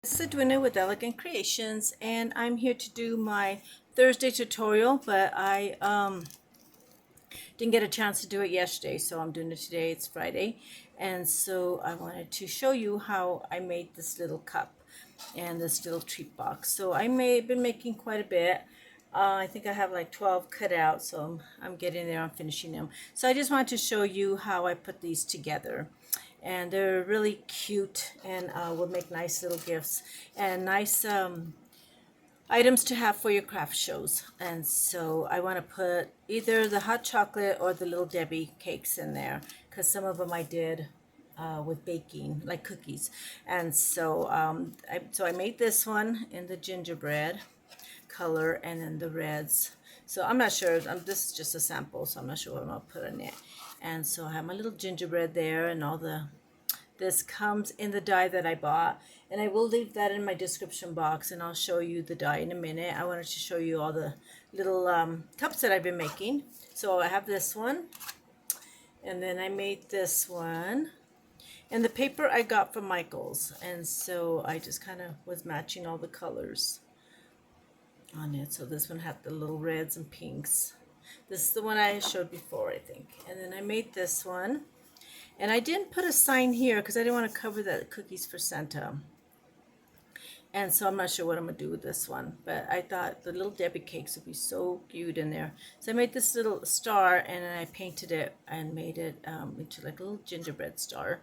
This is Edwina with Elegant Creations, and I'm here to do my Thursday tutorial, but I didn't get a chance to do it yesterday, so I'm doing it today. It's Friday, and so I wanted to show you how I made this little cup and this little treat box. So I been making quite a bit. I think I have like 12 cut out, so I'm getting there. I'm finishing them. So I just wanted to show you how I put these together. And they're really cute and will make nice little gifts and nice items to have for your craft shows. And so I want to put either the hot chocolate or the little Debbie cakes in there, because some of them I did with baking, like cookies. And so I made this one in the gingerbread color and then the reds. So I'm not sure, this is just a sample, so I'm not sure what I'm going to put in it. And so I have my little gingerbread there, and all this comes in the die that I bought, and I will leave that in my description box, and I'll show you the die in a minute. I wanted to show you all the little cups that I've been making. So I have this one, and then I made this one, and the paper I got from Michael's, and so I just kind of was matching all the colors on it. So this one had the little reds and pinks. This is the one I showed before, I think. And then I made this one. And I didn't put a sign here because I didn't want to cover the cookies for Santa. And so I'm not sure what I'm going to do with this one. But I thought the little Debbie cakes would be so cute in there. So I made this little star, and then I painted it and made it into like a little gingerbread star.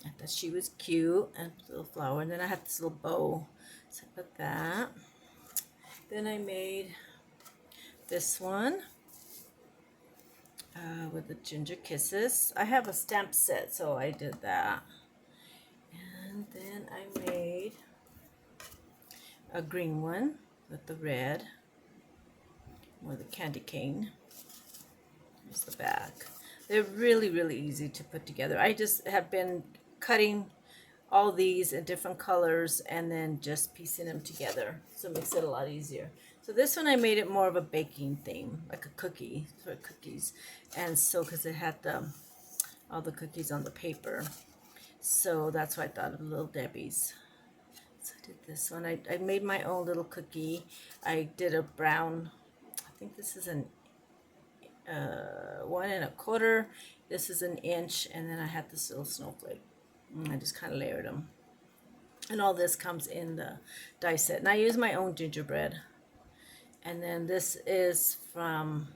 I thought she was cute, and a little flower. And then I had this little bow. So I put that. Then I made this one with the ginger kisses. I have a stamp set, so I did that. And then I made a green one with the red, or the candy cane. Here's the back. They're really, really easy to put together. I just have been cutting all these in different colors and then just piecing them together, so it makes it a lot easier. So this one I made it more of a baking theme, like a cookie for cookies, and so because it had all the cookies on the paper, so that's why I thought of Little Debbie's. So I did this one. I made my own little cookie. I did a brown, I think this is an 1 1/4. This is an inch, and then I had this little snowflake. I just kind of layered them. And all this comes in the die set. And I use my own gingerbread. And then this is from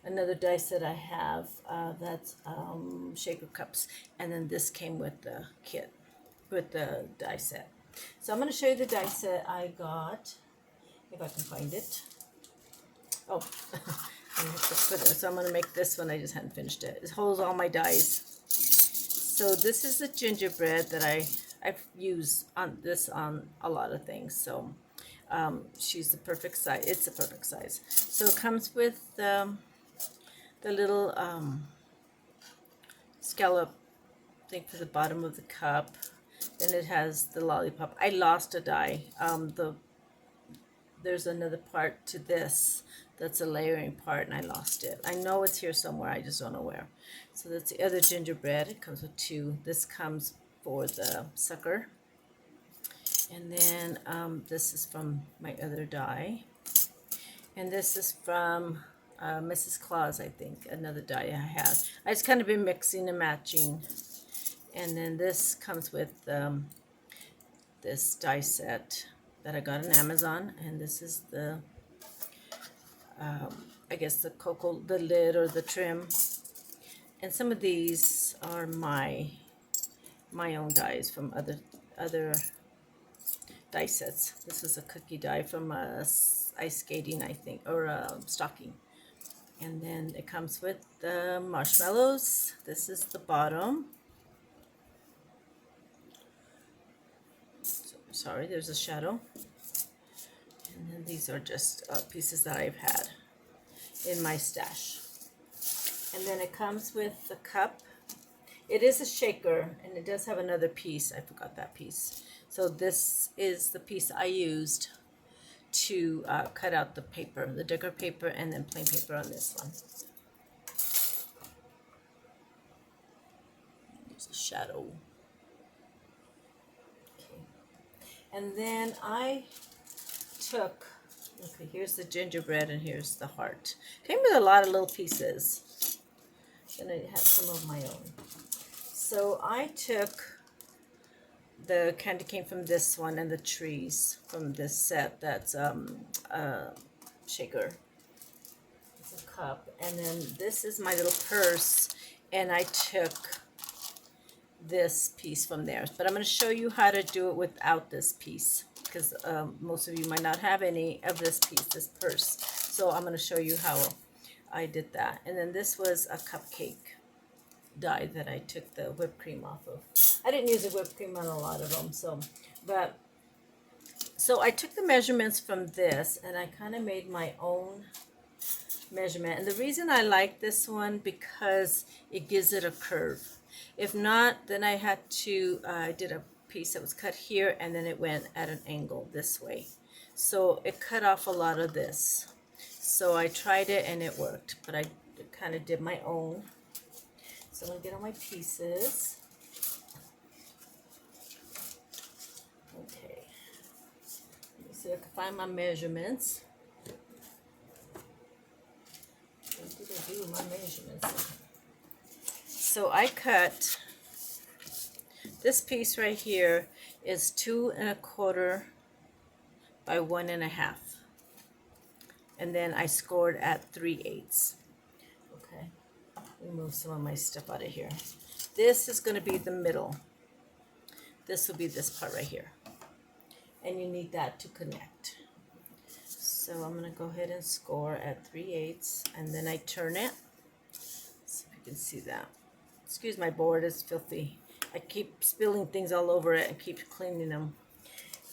another die set I have. That's shaker cups. And then this came with the kit, with the die set. So I'm going to show you the die set I got, if I can find it. Oh, so I'm going to make this one. I just hadn't finished it. It holds all my dies. So this is the gingerbread that I've used on a lot of things. So she's the perfect size. It's the perfect size. So it comes with the little scallop thing for the bottom of the cup. Then it has the lollipop. I lost a die. There's another part to this that's a layering part, and I lost it. I know it's here somewhere, I just don't know where. So that's the other gingerbread. It comes with two. This comes for the sucker. And then this is from my other die. And this is from Mrs. Claus, I think, another die I have. I just kind of been mixing and matching. And then this comes with this die set that I got on Amazon, and this is the I guess the the lid or the trim. And some of these are my own dies from other die sets. This is a cookie die from ice skating, I think, or stocking. And then it comes with the marshmallows. This is the bottom. Sorry, there's a shadow. And then these are just pieces that I've had in my stash. And then it comes with the cup. It is a shaker, and it does have another piece. I forgot that piece. So this is the piece I used to cut out the paper, the deco paper, and then plain paper on this one. There's a shadow. And then I took, okay, here's the gingerbread and here's the heart. Came with a lot of little pieces. And I have some of my own. So I took the candy cane from this one and the trees from this set. That's shaker. It's a cup. And then this is my little purse. And I took this piece from there. But I'm going to show you how to do it without this piece. Because most of you might not have any of this piece, this purse. So I'm going to show you how I did that. And then this was a cupcake die that I took the whipped cream off of. I didn't use the whipped cream on a lot of them, so I took the measurements from this and I kind of made my own measurement. And the reason I like this one because it gives it a curve. If not, then I had to I did a piece that was cut here and then it went at an angle this way, so it cut off a lot of this. So I tried it and it worked, but I kind of did my own. So I'm going to get all my pieces. Okay. Let me see if I can find my measurements. What did I do with my measurements? So I cut, this piece right here is 2 1/4 by 1 1/2. And then I scored at 3/8. Okay. Move some of my stuff out of here. This is going to be the middle. This will be this part right here. And you need that to connect. So I'm going to go ahead and score at 3/8. And then I turn it. So if you can see that. Excuse my board, it's filthy. I keep spilling things all over it and keep cleaning them.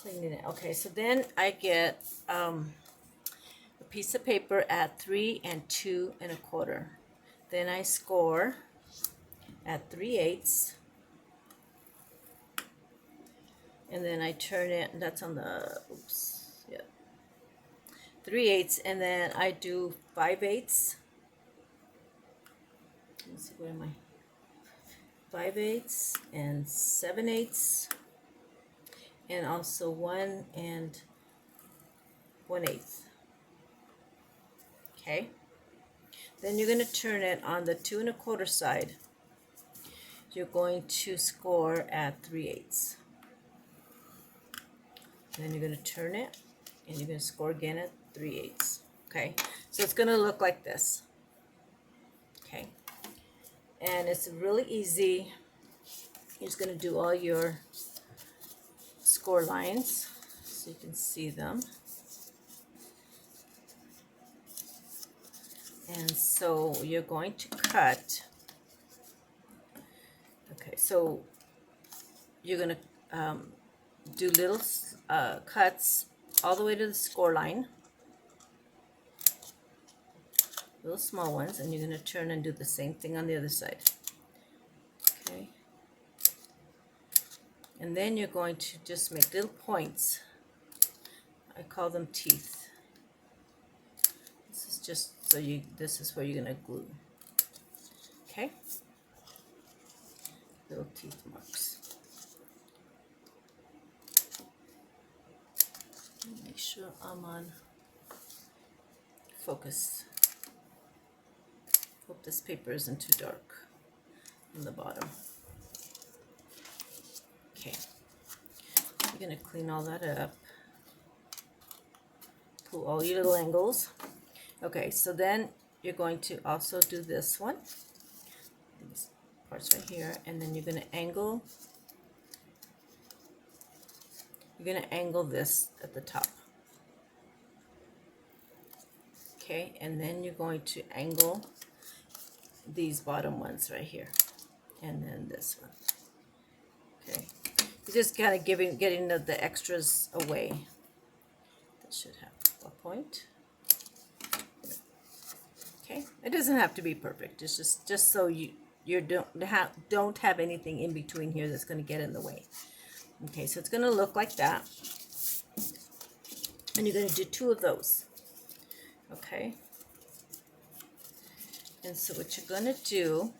Cleaning it. Okay, so then I get a piece of paper at 3 2 1/4. Then I score at 3/8, and then I turn it, and that's on the, oops, yeah, 3/8, and then I do 5/8. Let's see, where am I? 5/8 and 7/8, and also 1 1/8. Okay. Then you're going to turn it on the 2 1/4 side. You're going to score at 3/8. Then you're going to turn it and you're going to score again at 3/8. Okay, so it's going to look like this. Okay, and it's really easy. You're just going to do all your score lines so you can see them. And so you're going to cut. Okay, so you're going to do little cuts all the way to the score line. Little small ones, and you're going to turn and do the same thing on the other side. Okay. And then you're going to just make little points. I call them teeth. This is just so this is where you're going to glue. Okay? Little teeth marks. Make sure I'm on focus. Hope this paper isn't too dark on the bottom. Okay. You're going to clean all that up. Pull all your little angles. Okay, so then you're going to also do this one. These parts right here, and then you're going to angle. You're going to angle this at the top. Okay, and then you're going to angle these bottom ones right here, and then this one. Okay, you're just kind of getting the extras away. That should have a point. Okay, it doesn't have to be perfect. It's just so you don't have anything in between here that's going to get in the way. Okay, so it's going to look like that, and you're going to do 2 of those. Okay, and so what you're going to do,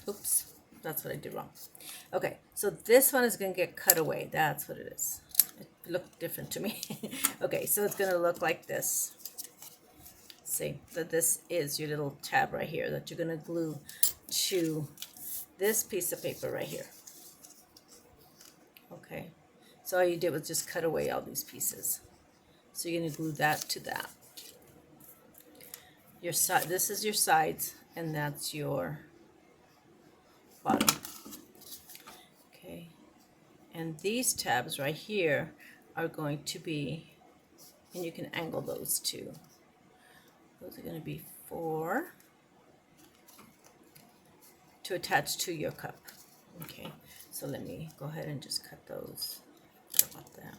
oops, that's what I did wrong. Okay, so this one is going to get cut away. That's what it is. It look different to me. Okay, so it's going to look like this. See, that this is your little tab right here that you're going to glue to this piece of paper right here. Okay, so all you did was just cut away all these pieces. So you're going to glue that to that. Your side, this is your sides, and that's your bottom. Okay, and these tabs right here are going to be, and you can angle those too. Those are going to be for to attach to your cup. Okay, so let me go ahead and just cut those. Sorry about that.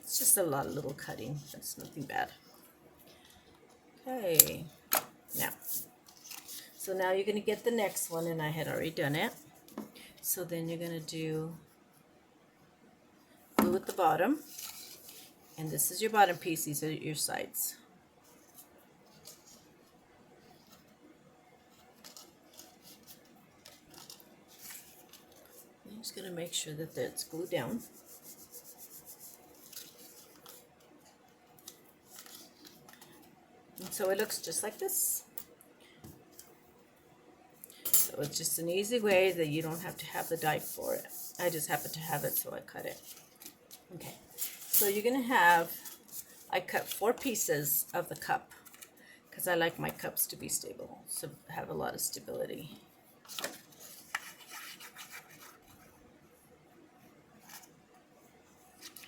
It's just a lot of little cutting. That's nothing bad. Okay, now, so now you're going to get the next one, and I had already done it. So then you're going to do glue at the bottom, and this is your bottom piece. These are your sides. I'm just going to make sure that it's glued down. And so it looks just like this. So it's just an easy way that you don't have to have the die for it. I just happen to have it, so I cut it. Okay, so you're going to have, I cut 4 pieces of the cup because I like my cups to be stable, so have a lot of stability.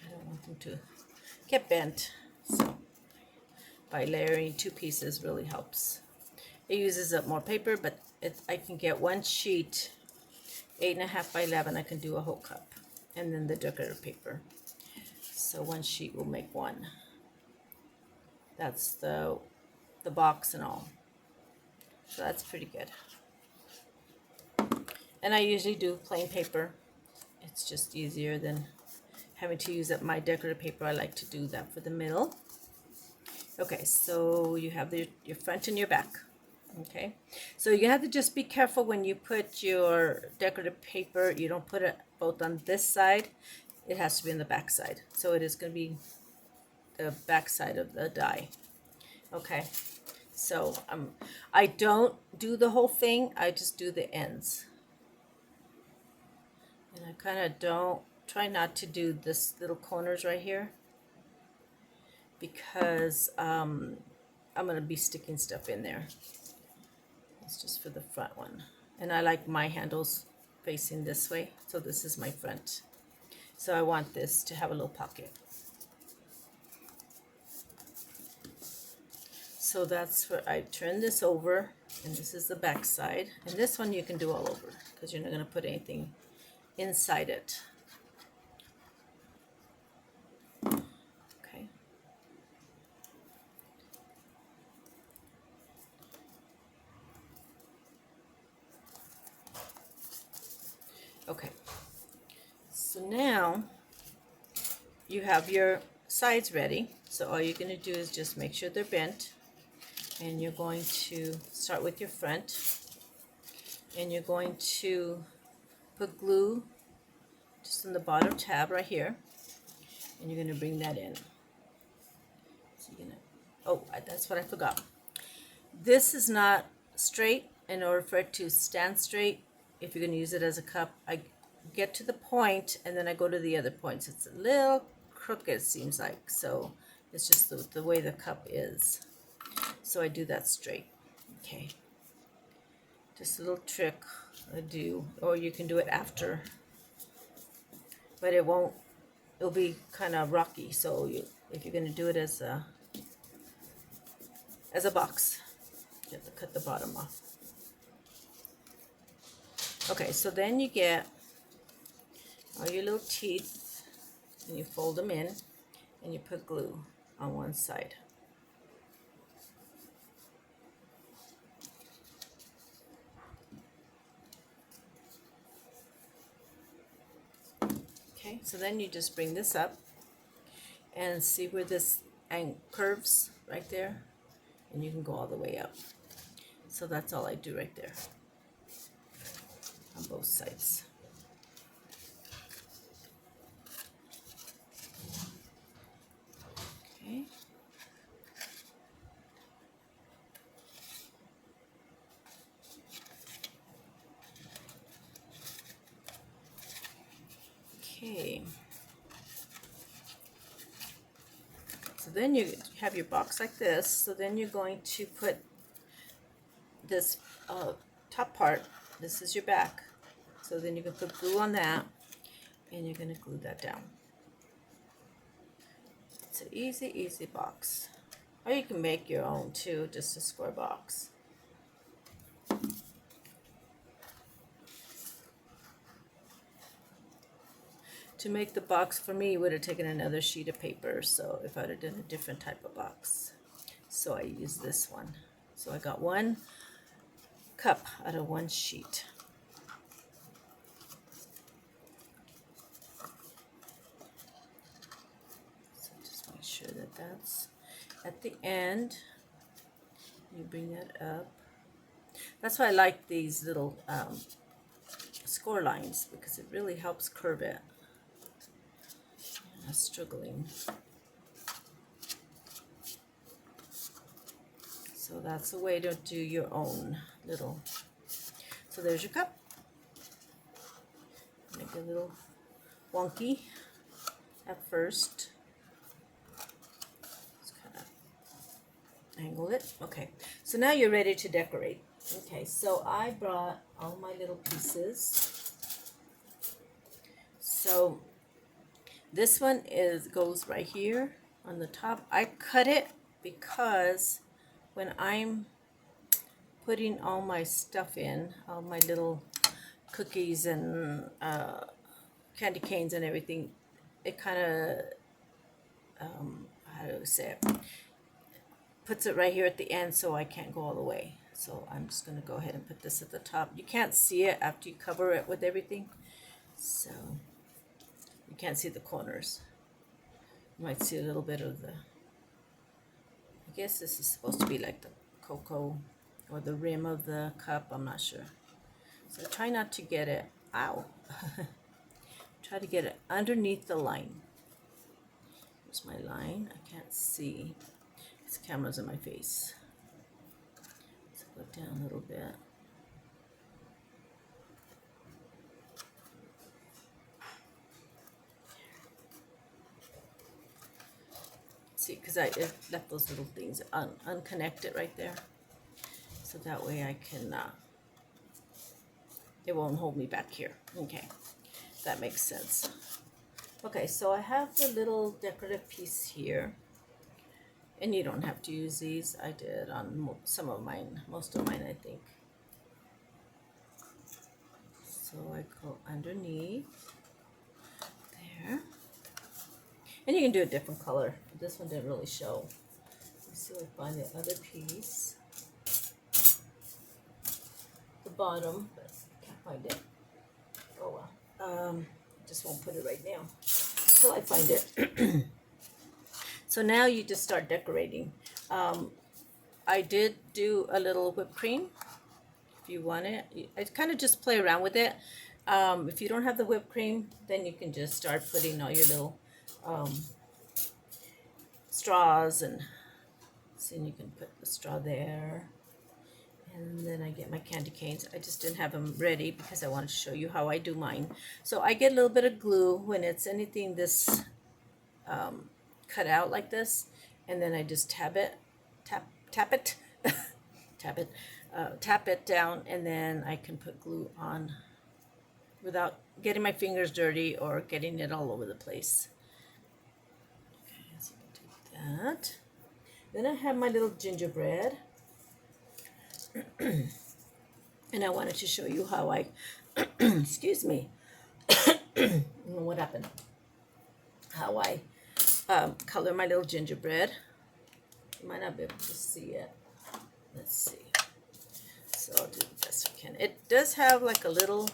I don't want them to get bent, so by layering 2 pieces really helps. It uses up more paper, but I can get one sheet, 8.5 by 11. I can do a whole cup, and then the decorative paper. So one sheet will make one. That's the box and all. So that's pretty good. And I usually do plain paper. It's just easier than having to use up my decorative paper. I like to do that for the middle. Okay, so you have your front and your back. Okay, so you have to just be careful when you put your decorative paper. You don't put it both on this side. It has to be on the back side. So it is going to be the back side of the die. Okay, so I don't do the whole thing. I just do the ends. And I kind of try not to do this little corners right here, because I'm going to be sticking stuff in there. It's just for the front one. And I like my handles facing this way, so this is my front. So I want this to have a little pocket. So that's where I turn this over, and this is the back side. And this one you can do all over because you're not going to put anything inside it. Okay. Okay. So now you have your sides ready. So all you're going to do is just make sure they're bent. And you're going to start with your front. And you're going to put glue just on the bottom tab right here. And you're going to bring that in. So you're going to, oh, that's what I forgot. This is not straight. In order for it to stand straight, if you're going to use it as a cup, I get to the point and then I go to the other points. It's a little crooked, it seems like, so it's just the way the cup is. So I do that straight. Okay, just a little trick I do, or you can do it after, but it'll be kind of rocky. So if you're going to do it as a box, you have to cut the bottom off. Okay, so then you get all your little teeth and you fold them in and you put glue on one side. Okay, so then you just bring this up and see where this curves right there, and you can go all the way up. So that's all I do right there on both sides. Okay. Okay. So then you have your box like this. So then you're going to put this top part. This is your back. So then you can put glue on that, and you're going to glue that down. It's an easy, easy box. Or you can make your own too, just a square box. To make the box for me would have taken another sheet of paper, so if I'd have done a different type of box. So I use this one. So I got 1 cup out of 1 sheet. So just make sure that that's at the end. You bring that up. That's why I like these little score lines, because it really helps curve it. I'm struggling. So that's a way to do your own little. So there's your cup. Make it a little wonky at first. Just kind of angle it. Okay, so now you're ready to decorate. Okay, so I brought all my little pieces. So this one goes right here on the top. I cut it because when I'm putting all my stuff in, all my little cookies and candy canes and everything, it kind of, how do I say it, puts it right here at the end, so I can't go all the way. So I'm just going to go ahead and put this at the top. You can't see it after you cover it with everything, so you can't see the corners. You might see a little bit of the, I guess this is supposed to be like the cocoa or the rim of the cup, I'm not sure. So try not to get it, ow, try to get it underneath the line. Here's my line, I can't see, this camera's in my face. Let's go down a little bit. See, because I left those little things unconnected right there, so that way I can, it won't hold me back here. Okay, that makes sense. Okay, so I have the little decorative piece here, and you don't have to use these. I did on some of mine, most of mine, I think. So I go underneath there. And you can do a different color. This one didn't really show. Let's see if I find the other piece. The bottom, but I can't find it. Oh well. Just won't put it right now till I find it. So now you just start decorating. I did do a little whipped cream. If you want it, I kind of just play around with it. If you don't have the whipped cream, then you can just start putting all your little straws, and see, you can put the straw there, and then I get my candy canes. I just didn't have them ready because I wanted to show you how I do mine. So I get a little bit of glue when it's anything this cut out like this, and then I just tap it tap it down, and then I can put glue on without getting my fingers dirty or getting it all over the place. Okay, so I'll take that. Then I have my little gingerbread. And I wanted to show you how I, excuse me, what happened? How I color my little gingerbread. You might not be able to see it. Let's see. So I'll do the best I can. It does have like a little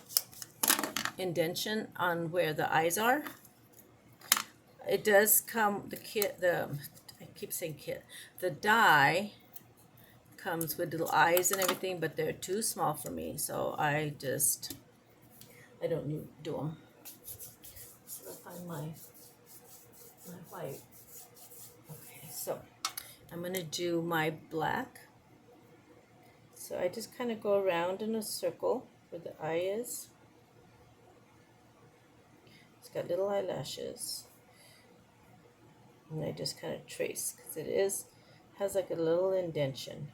indentation on where the eyes are. It does come, the kit, I keep saying kit, the die comes with little eyes and everything, but they're too small for me, so I just I don't do them. So I'll find my white. Okay, so I'm going to do my black. So I just kind of go around in a circle where the eye is. It's got little eyelashes. And I just kind of trace because it has like a little indentation.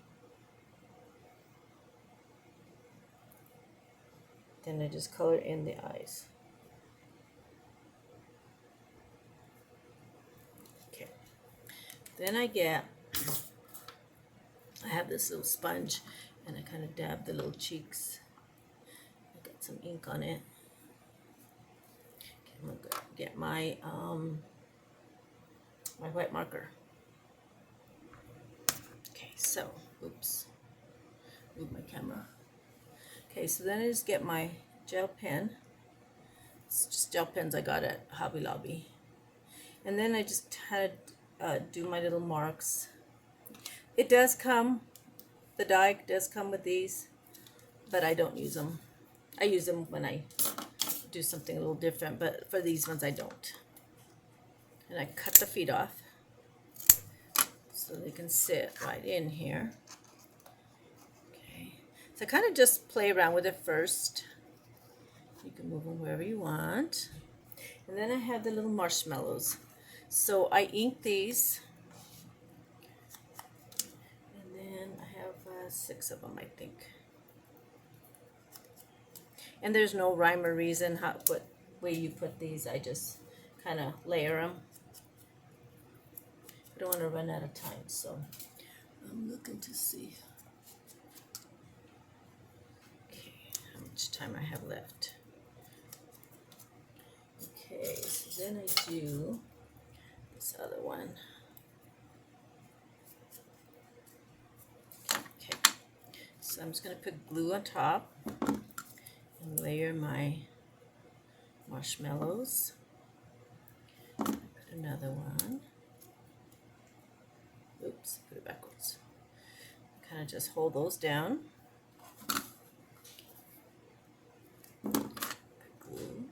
Then I just color in the eyes. Okay. Then I have this little sponge and I kind of dab the little cheeks. I got some ink on it. Okay, I'm gonna get my my white marker. Okay, so oops, move my camera. Okay, so then I just get my gel pen. It's just gel pens I got at Hobby Lobby. And then I just kind of do my little marks. It does come, the die does come with these, but I don't use them. I use them when I do something a little different, but for these ones I don't. And I cut the feet off so they can sit right in here. So I kind of just play around with it first. You can move them wherever you want. And then I have the little marshmallows. So I ink these. And then I have 6 of them, I think. And there's no rhyme or reason what way you put these. I just kind of layer them. I don't want to run out of time, so I'm looking to see how much time I have left. Okay, so then I do this other one. Okay, so I'm just going to put glue on top and layer my marshmallows. Put another one. Oops, put it backwards. Kind of just hold those down. Glue.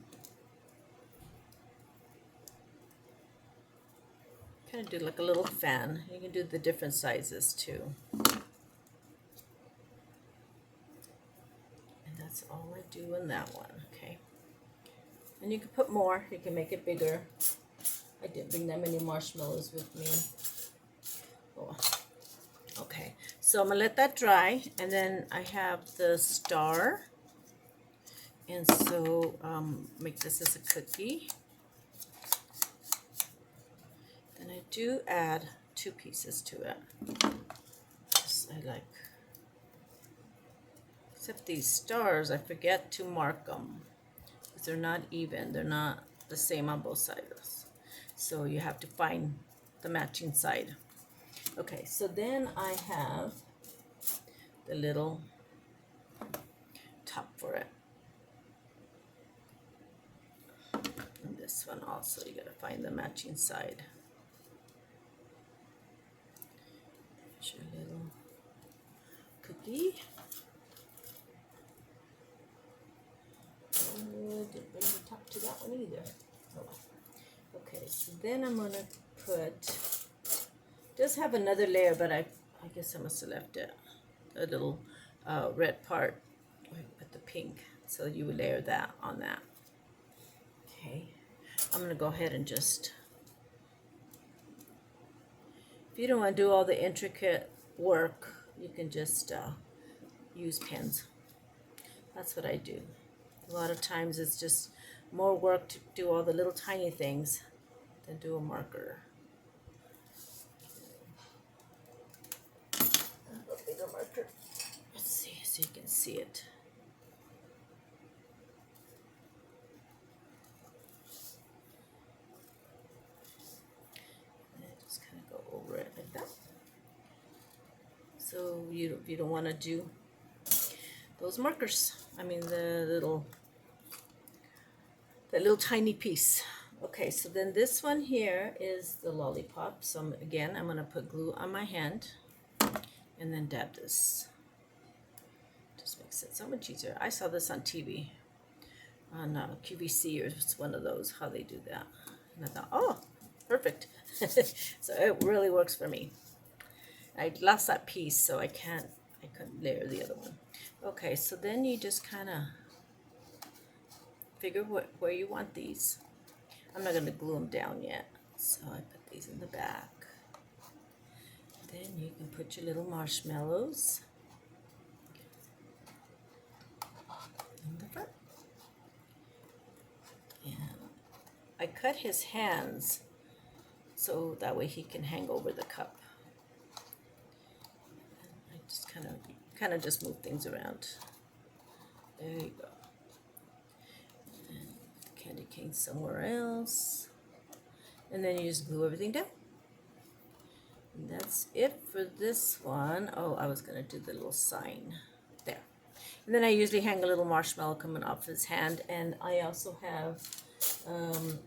Kind of do like a little fan. You can do the different sizes too. And that's all I do in that one, okay? And you can put more, you can make it bigger. I didn't bring that many marshmallows with me. Oh. Okay, so I'm gonna let that dry, and then I have the star. And so make this as a cookie. Then I do add 2 pieces to it. Just, I like, except these stars, I forget to mark them because they're not even. They're not the same on both sides. So you have to find the matching side. Okay, so then I have the little top for it. And this one also, you gotta find the matching side. There's your little cookie. Didn't bring the top to that one either. Oh. Okay, so then I'm gonna put, does have another layer, but I guess I must have left it, a little red part with the pink, so you would layer that on that. Okay, I'm gonna go ahead and just, if you don't want to do all the intricate work, you can just use pens. That's what I do. A lot of times it's just more work to do all the little tiny things than do a marker. A bigger marker. Let's see so you can see it. And just kind of go over it like that. So you don't want to do those markers. I mean the little tiny piece. Okay, so then this one here is the lollipop. So again, I'm going to put glue on my hand and then dab this. Just makes it so much easier. I saw this on TV. on QVC, or it's one of those, how they do that. And I thought, oh, perfect. So it really works for me. I lost that piece, so I couldn't layer the other one. Okay, so then you just kind of figure where you want these. I'm not going to glue them down yet, so I put these in the back. Then you can put your little marshmallows in the front. And I cut his hands so that way he can hang over the cup. And I just kind of just move things around. There you go. And the candy cane somewhere else. And then you just glue everything down. And that's it for this one. Oh, I was going to do the little sign there. And then I usually hang a little marshmallow coming off his hand. And I also have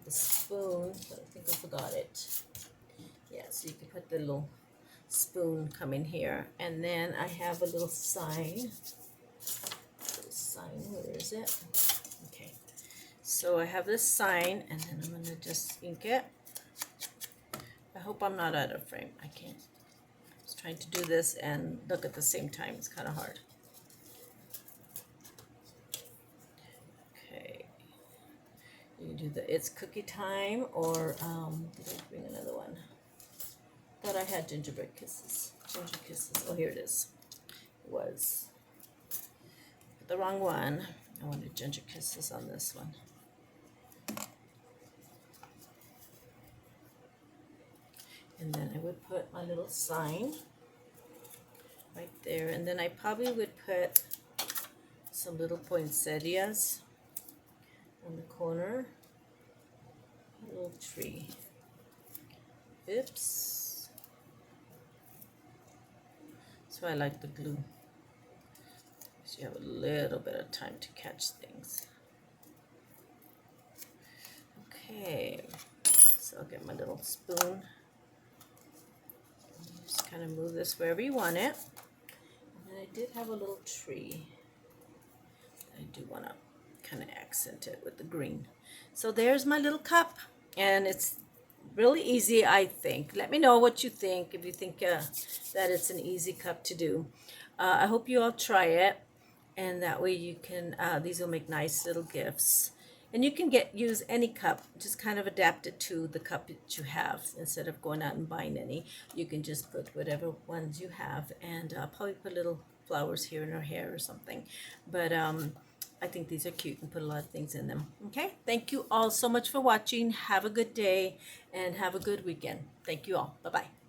the spoon, but I think I forgot it. Yeah, so you can put the little spoon coming here. And then I have a little sign. Where is it? Okay. So I have this sign, and then I'm going to just ink it. I hope I'm not out of frame. I can't. I was trying to do this and look at the same time. It's kind of hard. Okay. You can do the It's Cookie Time, or did I bring another one? Thought I had gingerbread kisses. Ginger kisses. Oh, here it is. It was the wrong one. I wanted ginger kisses on this one. And then I would put my little sign right there. And then I probably would put some little poinsettias on the corner. A little tree. Oops. So I like the glue. So you have a little bit of time to catch things. Okay. So I'll get my little spoon. Just kind of move this wherever you want it. And then I did have a little tree. I do want to kind of accent it with the green. So there's my little cup, and it's really easy, I think. Let me know what you think, if you think that it's an easy cup to do. I hope you all try it, and that way you can, these will make nice little gifts. And you can use any cup, just kind of adapt it to the cup that you have. Instead of going out and buying any, you can just put whatever ones you have, and probably put little flowers here in her hair or something. But I think these are cute and put a lot of things in them. Okay, thank you all so much for watching. Have a good day and have a good weekend. Thank you all. Bye-bye.